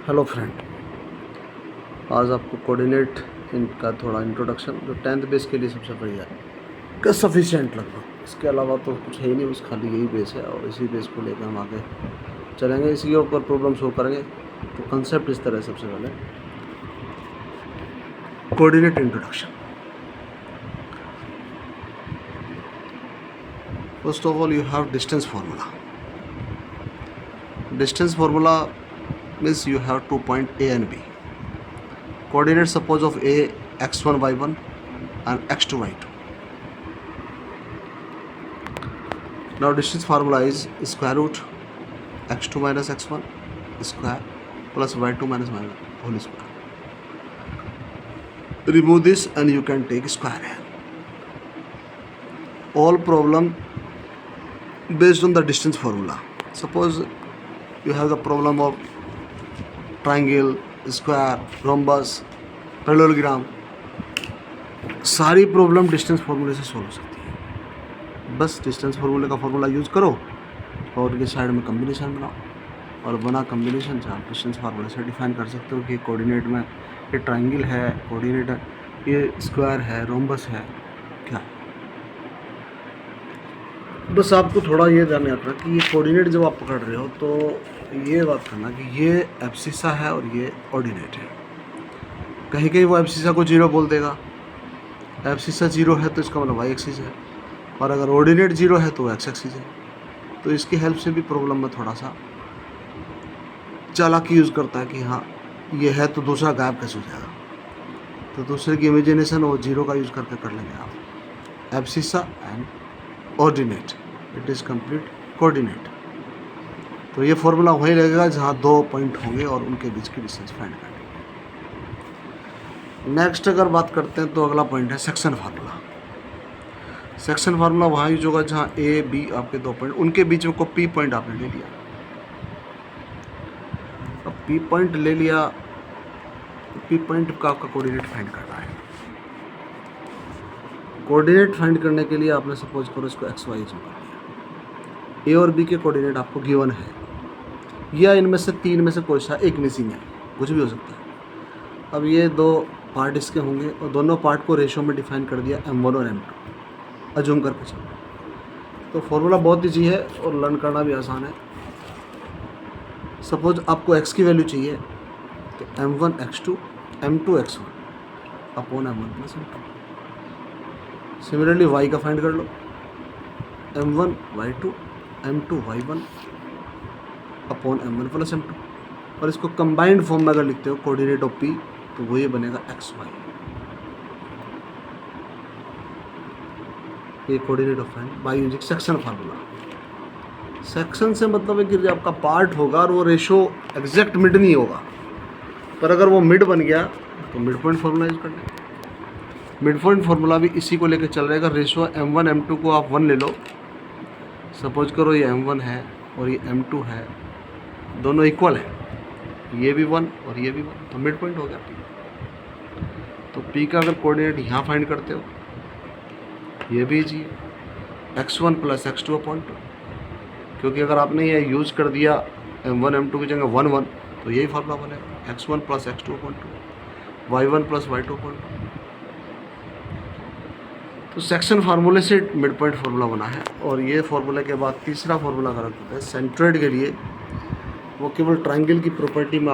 Hello friend, आज आपको coordinate इनका थोड़ा इंट्रोडक्शन जो 10th बेस के लिए सबसे बढ़िया है का सफिशिएंट लगभग। इसके अलावा तो कुछ है ही नहीं, बस खाली यही बेस है और इसी बेस को लेकर हम आगे चलेंगे, इसी के ऊपर प्रॉब्लम सोल्व करेंगे। तो कंसेप्ट इस तरह है। सबसे पहले coordinate introduction. First of all you have distance formula. Distance formula means you have 2 point A and B. Coordinates suppose of A x1 y1 and x2 y2. Now distance formula is square root x2 minus x1 square plus y2 minus y1 whole square. Remove this and you can take square here. All problem based on the distance formula. Suppose you have the problem of triangle, square, rhombus, parallelogram. सारी problem distance फार्मूले से solve हो सकती है। बस distance फार्मूले का formula use करो और ये साइड में कम्बिनेशन बनाओ और बना कम्बिनेशन से आप डिस्टेंस फार्मूले से डिफाइन कर सकते हो कि कोऑर्डिनेट में ये ट्राइंगल है, कोऑर्डिनेट है, ये स्क्वायर है, रोम्बस है, क्या। बस आपको थोड़ा ये ध्यान रखना कि ये कोऑर्डिनेट जब आप पकड़ रहे हो तो ये बात करना कि ये एब्सिसा है और ये ऑर्डिनेट है। कहीं कहीं वो एब्सिसा को 0 बोल देगा। एब्सिसा 0 है तो इसका मतलब वाई एक्सिस है, और अगर ऑर्डिनेट 0 है तो वो एक्स एक्सिस है। तो इसकी हेल्प से भी प्रॉब्लम में थोड़ा सा चालाकी यूज़ करता है कि हाँ ये है तो दूसरा गायब कैसे हो जाएगा। तो दूसरे की इमेजिनेशन वो 0 का यूज़ करके कर लेंगे आप। Abscissa and ordinate, it is complete coordinate. तो ये फॉर्मूला वहीं लगेगा जहाँ 2 पॉइंट होंगे और उनके बीच की डिस्टेंस फाइंड करनी। नेक्स्ट अगर बात करते हैं तो अगला पॉइंट है सेक्शन फार्मूला। सेक्शन फार्मूला वहाँ यूज होगा जहाँ ए बी आपके 2 पॉइंट, उनके बीच में को पी पॉइंट आपने ले लिया। अब पी पॉइंट ले लिया, पी पॉइंट का आपका कोऑर्डिनेट फाइंड करना है। कोऑर्डिनेट फाइंड करने के लिए आपने सपोज करो इसको एक्स वाई कर लिया। ए और बी के कोऑर्डिनेट आपको गिवन है, या इनमें से 3 में से कोई सा एक मिसिंग है, कुछ भी हो सकता है। अब ये 2 पार्ट इसके होंगे और दोनों पार्ट को रेशो में डिफाइन कर दिया m1 और m2 अज्यूम करके चलो। तो फॉर्मूला बहुत ईजी है और लर्न करना भी आसान है। सपोज आपको x की वैल्यू चाहिए तो m1 x2 m2 x1 upon m1 plus m2। Similarly y का फाइंड कर लो, m1 y2 m2 y1 upon m1 plus m2। और इसको कंबाइंड फॉर्म में अगर लिखते हो कोऑर्डिनेट ऑफ p तो वो ये बनेगा एक्स वाई। ये coordinate of find by using section formula. Section से मतलब है कि जो आपका पार्ट होगा और वो रेशो एग्जैक्ट मिड नहीं होगा, पर अगर वो मिड बन गया तो मिड पॉइंट फार्मूला यूज कर लें। मिड पॉइंट फार्मूला भी इसी को लेकर चल रहेगा। रेशो m1 m2 को आप 1 ले लो। सपोज करो ये m1 है और ये m2 है, दोनों इक्वल है, ये भी 1 और ये भी 1, तो मिड पॉइंट हो गया P। तो P का अगर कोऑर्डिनेट यहाँ फाइंड करते हो, ये भी जी x1 प्लस x2 अपॉन 2, क्योंकि अगर आपने ये यूज़ कर दिया m1 m2 की जगह 1 1 तो यही फार्मूला बनेगा x1 plus x2 upon 2 y1 plus y2 upon 2। तो सेक्शन फार्मूले से मिड पॉइंट फार्मूला बना है। और ये फार्मूले के बाद तीसरा फार्मूला अगर रखते हैं सेंट्रोइड के लिए, वो केवल ट्राइंगल की प्रॉपर्टी में